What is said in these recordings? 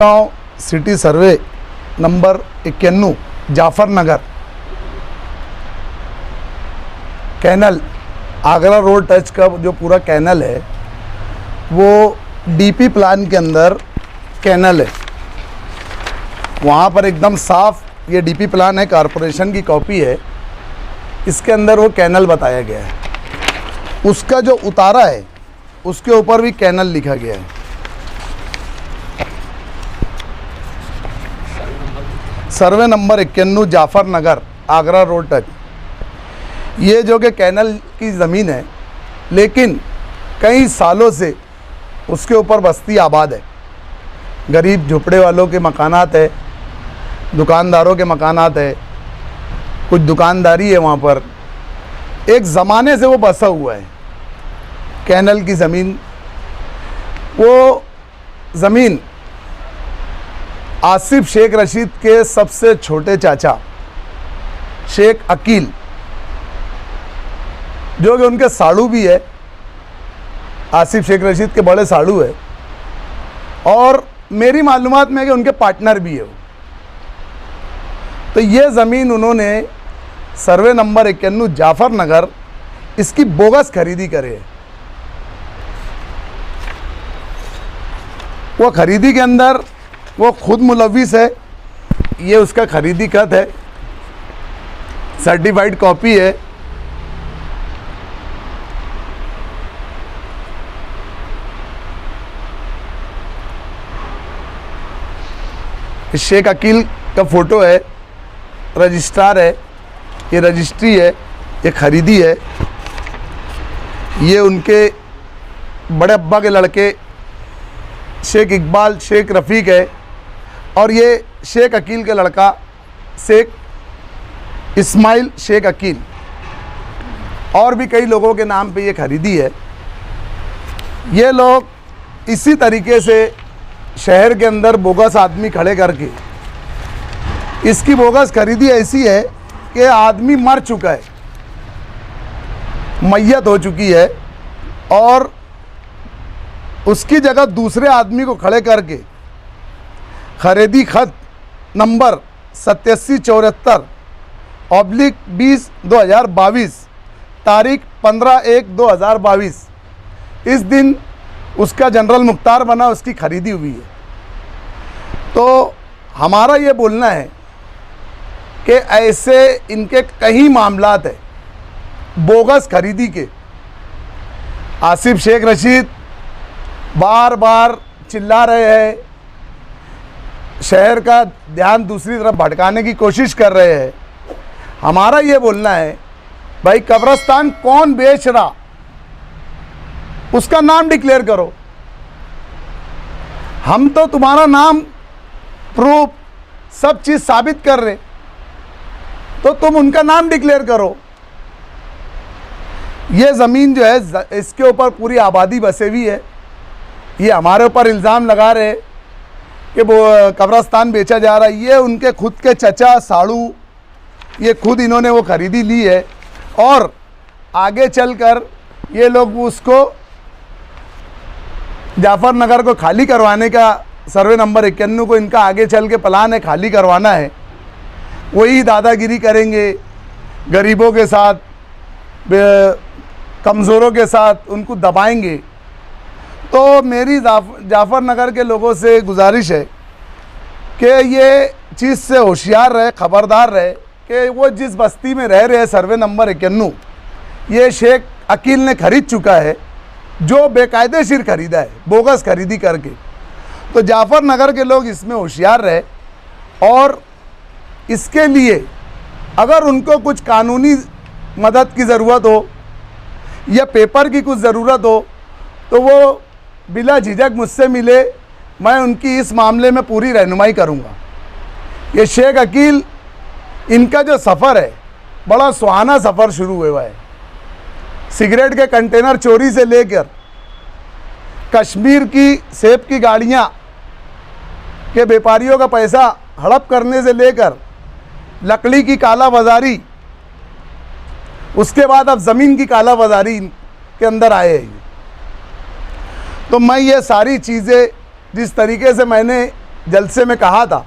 गाँव city survey number 91 Jafar नगर canal Agra road touch का जो पूरा कैनल है वो डीपी प्लान के अंदर कैनल है। वहाँ पर एकदम साफ ये डीपी प्लान है, कारपोरेशन की कॉपी है, इसके अंदर वो कैनल बताया गया है। उसका जो उतारा है उसके ऊपर भी कैनल लिखा गया है। सर्वे नंबर 91 जाफर नगर आगरा रोड टच। ये जो कि कैनल की ज़मीन है, लेकिन कई सालों से उसके ऊपर बस्ती आबाद है। गरीब झुपड़े वालों के मकानात है, दुकानदारों के मकानात है, कुछ दुकानदारी है वहाँ पर। एक ज़माने से वो बसा हुआ है कैनल की ज़मीन। वो ज़मीन आसिफ शेख रशीद के सबसे छोटे चाचा शेख अकील, जो कि उनके साड़ू भी है, आसिफ शेख रशीद के बड़े साड़ू है, और मेरी मालूमात में है कि उनके पार्टनर भी है वो। तो ये ज़मीन उन्होंने सर्वे नंबर 91 जाफर नगर इसकी बोगस खरीदी करे है। वो खरीदी के अंदर वो खुद मुलविस है, ये उसका खरीदी खत है, सर्टिफाइड कॉपी है। शेख अकील का फ़ोटो है, रजिस्ट्रार है, ये रजिस्ट्री है, ये खरीदी है। ये उनके बड़े अब्बा के लड़के शेख इकबाल शेख रफ़ीक है, और ये शेख अकील का लड़का शेख इस्माइल शेख अकील, और भी कई लोगों के नाम पे ये खरीदी है। ये लोग इसी तरीके से शहर के अंदर बोगस आदमी खड़े करके, इसकी बोगस खरीदी ऐसी है कि आदमी मर चुका है, मैयत हो चुकी है, और उसकी जगह दूसरे आदमी को खड़े करके खरीदी खत नंबर 8774/20/2022 तारीख 15/1/2022 इस दिन उसका जनरल मुख्तार बना, उसकी खरीदी हुई है। तो हमारा ये बोलना है कि ऐसे इनके कई मामलात है बोगस खरीदी के। आसिफ शेख रशीद बार बार चिल्ला रहे हैं, शहर का ध्यान दूसरी तरफ भटकाने की कोशिश कर रहे हैं। हमारा ये बोलना है, भाई कब्रिस्तान कौन बेच रहा उसका नाम डिक्लेयर करो। हम तो तुम्हारा नाम, प्रूफ, सब चीज़ साबित कर रहे, तो तुम उनका नाम डिक्लेयर करो। ये ज़मीन जो है इसके ऊपर पूरी आबादी बसे हुई है। ये हमारे ऊपर इल्ज़ाम लगा रहे कि वो कब्रिस्तान बेचा जा रहा है। ये उनके खुद के चचा साड़ू, ये खुद इन्होंने वो खरीदी ली है, और आगे चलकर ये लोग उसको जाफर नगर को खाली करवाने का, सर्वे नंबर 91 को इनका आगे चल के प्लान है, खाली करवाना है। वही दादागिरी करेंगे गरीबों के साथ, कमज़ोरों के साथ, उनको दबाएंगे। तो मेरी जाफर नगर के लोगों से गुजारिश है कि ये चीज़ से होशियार रहे, ख़बरदार रहे कि वो जिस बस्ती में रह रहे हैं सर्वे नंबर 91, ये शेख अकील ने खरीद चुका है, जो बेकायदेशीर खरीदा है, बोगस खरीदी करके। तो जाफर नगर के लोग इसमें होशियार रहे, और इसके लिए अगर उनको कुछ कानूनी मदद की ज़रूरत हो या पेपर की कुछ ज़रूरत हो तो वो बिला झिझक मुझसे मिले, मैं उनकी इस मामले में पूरी रहनुमाई करूंगा। ये शेख अकील, इनका जो सफ़र है बड़ा सुहाना सफ़र शुरू हुआ है। सिगरेट के कंटेनर चोरी से लेकर कश्मीर की सेब की गाड़ियां के व्यापारियों का पैसा हड़प करने से लेकर लकड़ी की काला बाजारी, उसके बाद अब ज़मीन की काला बाजारी के अंदर आए हैं। तो मैं ये सारी चीज़ें जिस तरीके से मैंने जलसे में कहा था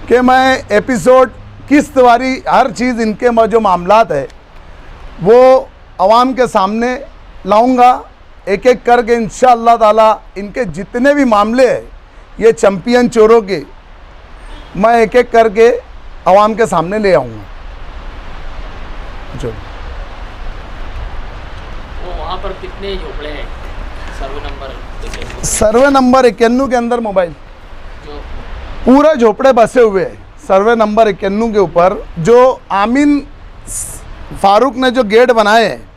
कि मैं एपिसोड किस्तवारी हर चीज़ इनके जो मामलात है वो आवाम के सामने लाऊंगा, एक एक करके इंशाअल्लाह ताला इनके जितने भी मामले हैं ये चैंपियन चोरों के, मैं एक एक करके आवाम के सामने ले आऊँगा। जो वो वहाँ पर कितने झोपड़े हैं? सर्वे नंबर 91 के अंदर मोबाइल जो पूरा झोपड़े बसे हुए हैं। सर्वे नंबर 91 के ऊपर जो आमीन फारूक ने जो गेट बनाए हैं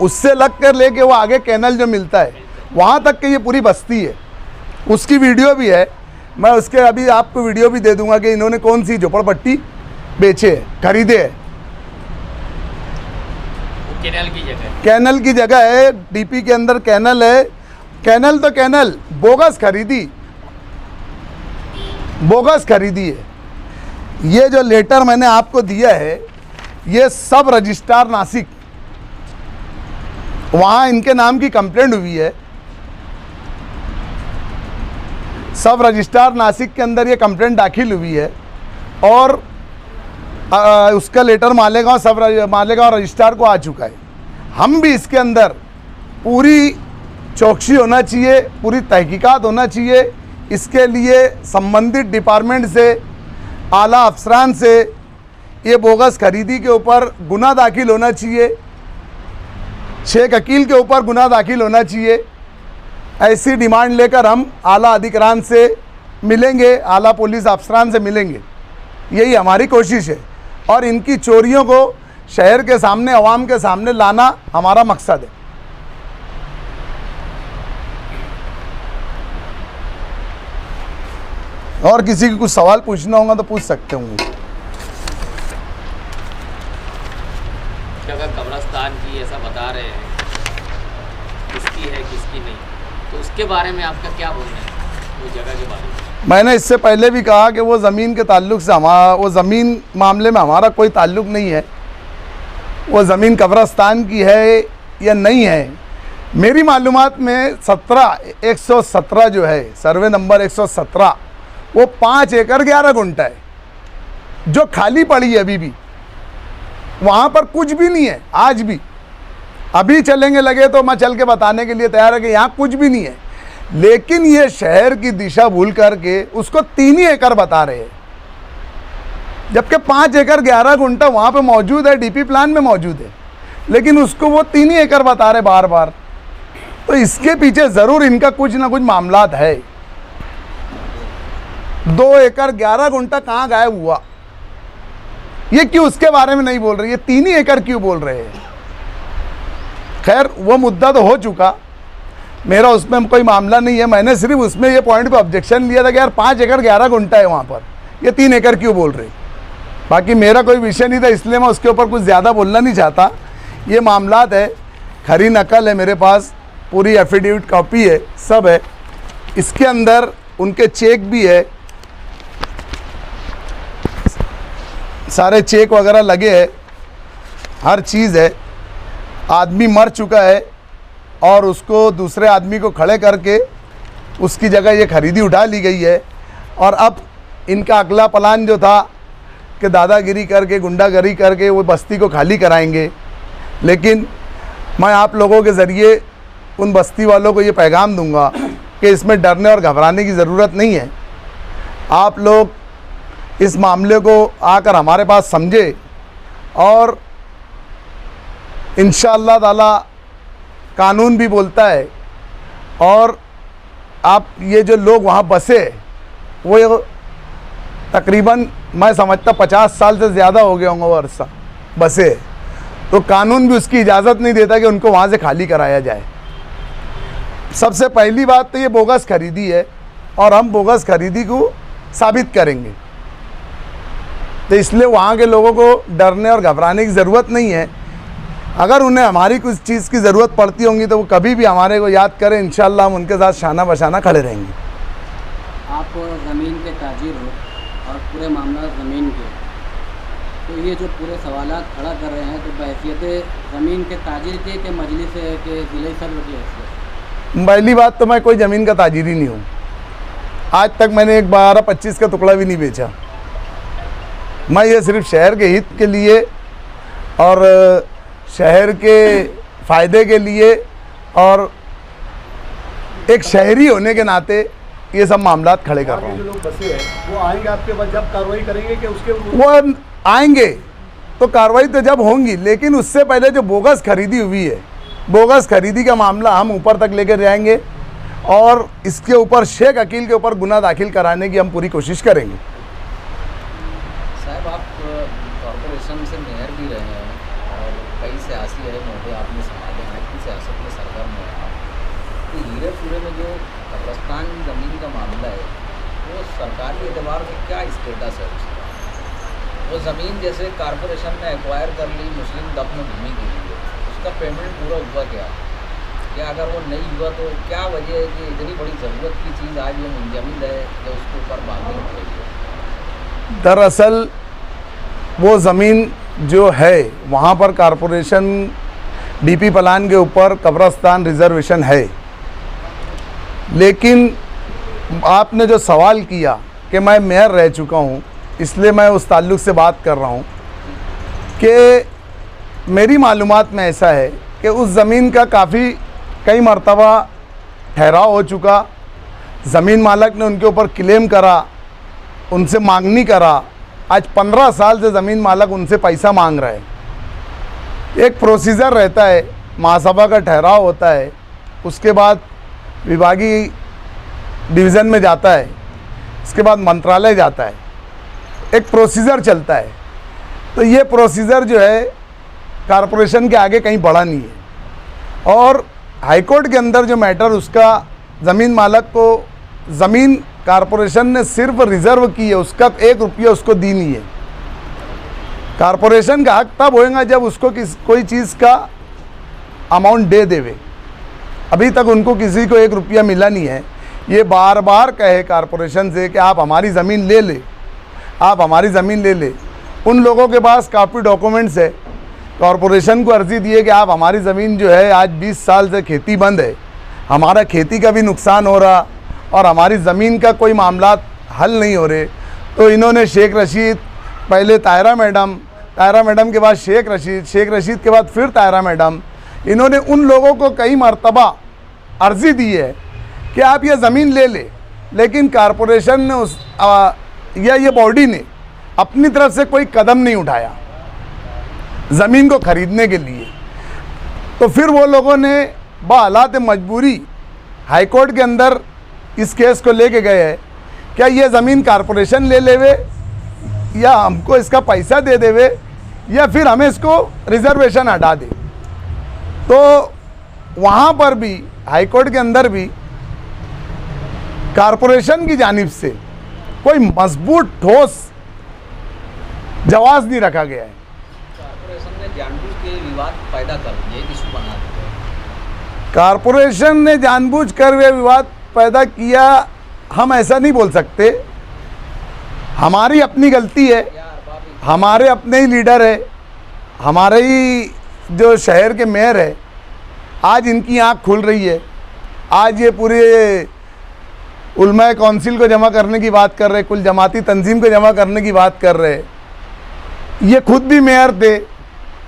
उससे लग कर लेके वो आगे कैनल जो मिलता है वहाँ तक की ये पूरी बस्ती है। उसकी वीडियो भी है, मैं उसके अभी आपको वीडियो भी दे दूंगा कि इन्होंने कौन सी झोपड़पट्टी बेचे है, खरीदे है। कैनल की जगह है, कैनल की जगह है, डीपी के अंदर कैनल है। कैनल तो कैनल बोगस खरीदी है। ये जो लेटर मैंने आपको दिया है ये सब रजिस्ट्रार नासिक, वहाँ इनके नाम की कंप्लेंट हुई है। सब रजिस्ट्रार नासिक के अंदर ये कंप्लेंट दाखिल हुई है और उसका लेटर मालेगांव रजिस्ट्रार को आ चुका है। हम भी इसके अंदर पूरी चौकसी होना चाहिए, पूरी तहकीकात होना चाहिए। इसके लिए संबंधित डिपार्टमेंट से, आला अफसरान से ये बोगस खरीदी के ऊपर गुना दाखिल होना चाहिए, शेख अकील के ऊपर गुना दाखिल होना चाहिए। ऐसी डिमांड लेकर हम आला अधिकारियों से मिलेंगे, आला पुलिस अफसरान से मिलेंगे। यही हमारी कोशिश है और इनकी चोरियों को शहर के सामने, अवाम के सामने लाना हमारा मकसद है। और किसी को कुछ सवाल पूछना होगा तो पूछ सकते होंगे। जगह कब्रिस्तान की ऐसा बता रहे हैं, किसकी है किसकी नहीं, तो उसके बारे में आपका क्या बोलना है? वो जगह के बारे में मैंने इससे पहले भी कहा कि वो ज़मीन के ताल्लुक से वो ज़मीन मामले में हमारा कोई ताल्लुक नहीं है। वो ज़मीन कब्रिस्तान की है या नहीं है, मेरी मालूमात में 117 जो है सर्वे नंबर 117 वो 5 एकड़ 11 गुंठा है जो खाली पड़ी है। अभी भी वहाँ पर कुछ भी नहीं है आज भी। अभी चलेंगे लगे तो मैं चल के बताने के लिए तैयार है कि यहाँ कुछ भी नहीं है, लेकिन ये शहर की दिशा भूल करके उसको 3 ही एकड़ बता रहे हैं, जबकि 5 एकड़ 11 गुंठा वहाँ पे मौजूद है, डीपी प्लान में मौजूद है, लेकिन उसको वो 3 ही एकड़ बता रहे बार बार। तो इसके पीछे ज़रूर इनका कुछ ना कुछ मामलात है। 2 एकड़ 11 गुंठा कहाँ गायब हुआ, ये क्यों उसके बारे में नहीं बोल रहे, ये 3 ही एकड़ क्यों बोल रहे हैं? खैर वो मुद्दा तो हो चुका, मेरा उसमें कोई मामला नहीं है। मैंने सिर्फ उसमें ये पॉइंट पे ऑब्जेक्शन लिया था कि यार 5 एकड़ 11 गुंठा है वहाँ पर, ये 3 एकड़ क्यों बोल रहे। बाकी मेरा कोई विषय नहीं था, इसलिए मैं उसके ऊपर कुछ ज़्यादा बोलना नहीं चाहता। ये मामलात है, खरी नकल है मेरे पास, पूरी एफिडेविट कॉपी है, सब है। इसके अंदर उनके चेक भी है, सारे चेक वगैरह लगे हैं, हर चीज़ है। आदमी मर चुका है और उसको दूसरे आदमी को खड़े करके उसकी जगह ये खरीदी उठा ली गई है। और अब इनका अगला प्लान जो था कि दादागिरी करके, गुंडागरी करके वो बस्ती को खाली कराएंगे, लेकिन मैं आप लोगों के ज़रिए उन बस्ती वालों को ये पैगाम दूंगा कि इसमें डरने और घबराने की ज़रूरत नहीं है। आप लोग इस मामले को आकर हमारे पास समझे और इंशाअल्लाह ताला कानून भी बोलता है। और आप ये जो लोग वहाँ बसे वो तकरीबन मैं समझता 50 साल से ज़्यादा हो गया होंगे वो अरसा बसे, तो कानून भी उसकी इजाज़त नहीं देता कि उनको वहाँ से खाली कराया जाए। सबसे पहली बात तो ये बोगस खरीदी है और हम बोगस खरीदी को साबित करेंगे, तो इसलिए वहाँ के लोगों को डरने और घबराने की ज़रूरत नहीं है। अगर उन्हें हमारी कुछ चीज़ की ज़रूरत पड़ती होंगी तो वो कभी भी हमारे को याद करें, इंशाअल्लाह हम उनके साथ शाना बशाना खड़े रहेंगे। आप ज़मीन के ताजिर हो और पूरे मामला ज़मीन के, तो ये जो पूरे सवालात खड़ा कर रहे हैं तो बहैसियत ज़मीन के ताजिर के मजलिस के ज़िले सर्व की हैसियत। पहली बात तो मैं कोई ज़मीन का ताजिर ही नहीं हूँ। आज तक मैंने एक 12-25 का टुकड़ा भी नहीं बेचा। मैं ये सिर्फ शहर के हित के लिए और शहर के फ़ायदे के लिए और एक शहरी होने के नाते ये सब मामलात खड़े कर रहा हूँ। जो लोग बसे हैं वो आएंगे आपके पास जब कार्रवाई करेंगे कि उसके वो आएंगे तो कार्रवाई तो जब होंगी, लेकिन उससे पहले जो बोगस खरीदी हुई है, बोगस खरीदी का मामला हम ऊपर तक लेकर जाएंगे और इसके ऊपर शेख अकील के ऊपर गुना दाखिल कराने की हम पूरी कोशिश करेंगे। साहब, आप कॉरपोरेशन से मेयर भी रहे हैं और कई सियासी है मुद्दे आपने संभाले हैं कि सियासत में सरगर्म है आप। तो हीरे पूरे में जो कब्रस्तान ज़मीन का मामला है वो सरकार के एतबार से क्या स्टेटस है उसका? वो ज़मीन जैसे कॉरपोरेशन ने एक्वायर कर ली मुस्लिम दफन भूमि के लिए, उसका पेमेंट पूरा हुआ क्या अगर वो नहीं हुआ तो क्या वजह है कि इतनी बड़ी ज़रूरत की चीज़ आज वो मुंजमद है जो उसके ऊपर बांधनी पड़ेगी? दरअसल वो ज़मीन जो है वहाँ पर कॉरपोरेशन डीपी प्लान के ऊपर कब्रस्तान रिजर्वेशन है, लेकिन आपने जो सवाल किया कि मैं मेयर रह चुका हूँ इसलिए मैं उस ताल्लुक़ से बात कर रहा हूँ कि मेरी मालूमात में ऐसा है कि उस ज़मीन का काफ़ी कई मरतबा ठहराव हो चुका, ज़मीन मालक ने उनके ऊपर क्लेम करा, उनसे मांगनी करा। आज 15 साल से ज़मीन मालक उनसे पैसा मांग रहा है। एक प्रोसीजर रहता है, महासभा का ठहराव होता है, उसके बाद विभागीय डिवीज़न में जाता है, उसके बाद मंत्रालय जाता है, एक प्रोसीजर चलता है। तो ये प्रोसीजर जो है कॉरपोरेशन के आगे कहीं बढ़ा नहीं है और हाईकोर्ट के अंदर जो मैटर उसका ज़मीन मालक को ज़मीन कॉरपोरेशन ने सिर्फ रिज़र्व की है, उसका 1 रुपया उसको दी नहीं है। कॉरपोरेशन का हक तब होएगा जब उसको कोई चीज़ का अमाउंट दे देवे। अभी तक उनको किसी को 1 रुपया मिला नहीं है। ये बार बार कहे कॉरपोरेशन से कि आप हमारी ज़मीन ले ले, आप हमारी ज़मीन ले ले। उन लोगों के पास काफ़ी डॉक्यूमेंट्स है। कॉरपोरेशन को अर्ज़ी दी है कि आप हमारी ज़मीन जो है आज 20 साल से खेती बंद है, हमारा खेती का भी नुकसान हो रहा और हमारी ज़मीन का कोई मामला हल नहीं हो रहे। तो इन्होंने शेख रशीद, पहले तायरा मैडम के बाद शेख रशीद के बाद फिर तायरा मैडम, इन्होंने उन लोगों को कई मरतबा अर्ज़ी दी है कि आप ये ज़मीन ले ले, लेकिन कॉरपोरेशन ने या ये बॉडी ने अपनी तरफ से कोई कदम नहीं उठाया ज़मीन को ख़रीदने के लिए। तो फिर वो लोगों ने बाहालात मजबूरी हाईकोर्ट के अंदर इस केस को लेके गए हैं, क्या ये ज़मीन कॉरपोरेशन ले लेवे या हमको इसका पैसा दे देवे या फिर हमें इसको रिजर्वेशन हटा दे। तो वहाँ पर भी हाईकोर्ट के अंदर भी कॉरपोरेशन की जानिब से कोई मजबूत ठोस जवाब नहीं रखा गया है। कॉरपोरेशन ने जानबूझ के विवाद पैदा कर दिया, एक इशू बना दिया। कॉरपोरेशन ने जानबूझ कर वे विवाद पैदा किया, हम ऐसा नहीं बोल सकते। हमारी अपनी गलती है, हमारे अपने ही लीडर है, हमारे ही जो शहर के मेयर है, आज इनकी आँख खुल रही है। आज ये पूरे उलमा काउंसिल को जमा करने की बात कर रहे, कुल जमाती तंजीम को जमा करने की बात कर रहे। ये खुद भी मेयर थे,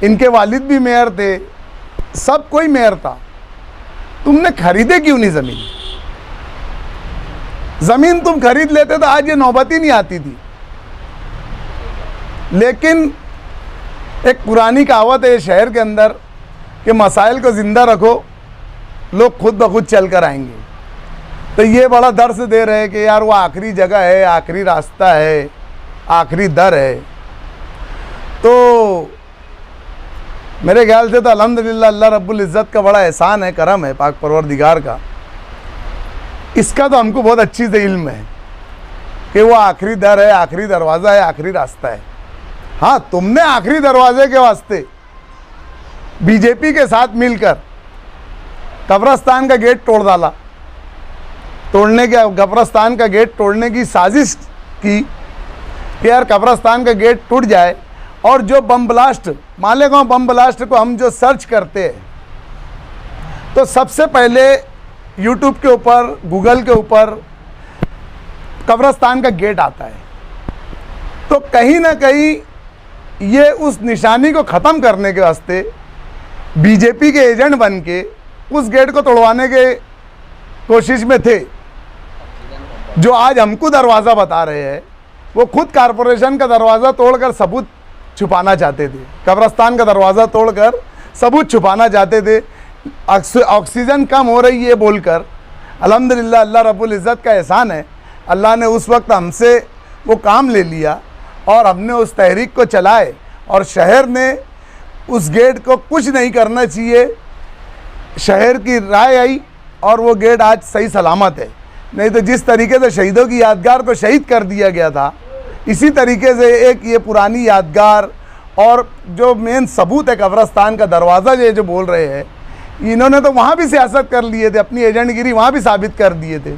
इनके वालिद भी मेयर थे, सब कोई मेयर था। तुमने खरीदे क्यों नहीं ज़मीन? ज़मीन तुम खरीद लेते तो आज ये नौबत ही नहीं आती थी। लेकिन एक पुरानी कहावत है शहर के अंदर कि मसाइल को ज़िंदा रखो, लोग खुद ब खुद चल कर आएंगे। तो ये बड़ा दर्द दे रहे हैं कि यार वो आखिरी जगह है, आखिरी रास्ता है, आखिरी दर है। तो मेरे ख्याल से तो अल्हम्दुलिल्लाह अल्लाह रब्बुल इज़्ज़त का बड़ा एहसान है, करम है पाक परवरदिगार का। इसका तो हमको बहुत अच्छी से इल्म है कि वो आखिरी दर है, आखिरी दरवाज़ा है, आखिरी रास्ता है। हाँ, तुमने आखिरी दरवाजे के वास्ते बीजेपी के साथ मिलकर कब्रस्तान का गेट तोड़ डाला, कब्रस्तान का गेट तोड़ने की साजिश की कि यार कब्रस्तान का गेट टूट जाए। और जो bomb blast, Malegaon bomb blast को हम जो सर्च करते हैं तो सबसे पहले यूट्यूब के ऊपर, गूगल के ऊपर कब्रस्तान का गेट आता है। तो कहीं ना कहीं ये उस निशानी को ख़त्म करने के वास्ते बीजेपी के एजेंट बन के उस गेट को तोड़वाने के कोशिश में थे। जो आज हमको दरवाज़ा बता रहे हैं वो खुद कारपोरेशन का दरवाज़ा तोड़कर सबूत छुपाना चाहते थे, कब्रस्तान का दरवाज़ा तोड़कर सबूत छुपाना चाहते थे। ऑक्सीजन कम हो रही है बोलकर, अल्हम्दुलिल्लाह अल्लाह रब्बुल इज़्ज़त का एहसान है, अल्लाह ने उस वक्त हमसे वो काम ले लिया और हमने उस तहरीक को चलाए और शहर ने उस गेट को कुछ नहीं करना चाहिए, शहर की राय आई और वो गेट आज सही सलामत है। नहीं तो जिस तरीके से शहीदों की यादगार को शहीद कर दिया गया था, इसी तरीके से एक ये पुरानी यादगार और जो मेन सबूत है कब्रस्तान का दरवाज़ा ये जो बोल रहे हैं, इन्होंने तो वहाँ भी सियासत कर लिए थे, अपनी एजेंटगिरी वहाँ भी साबित कर दिए थे।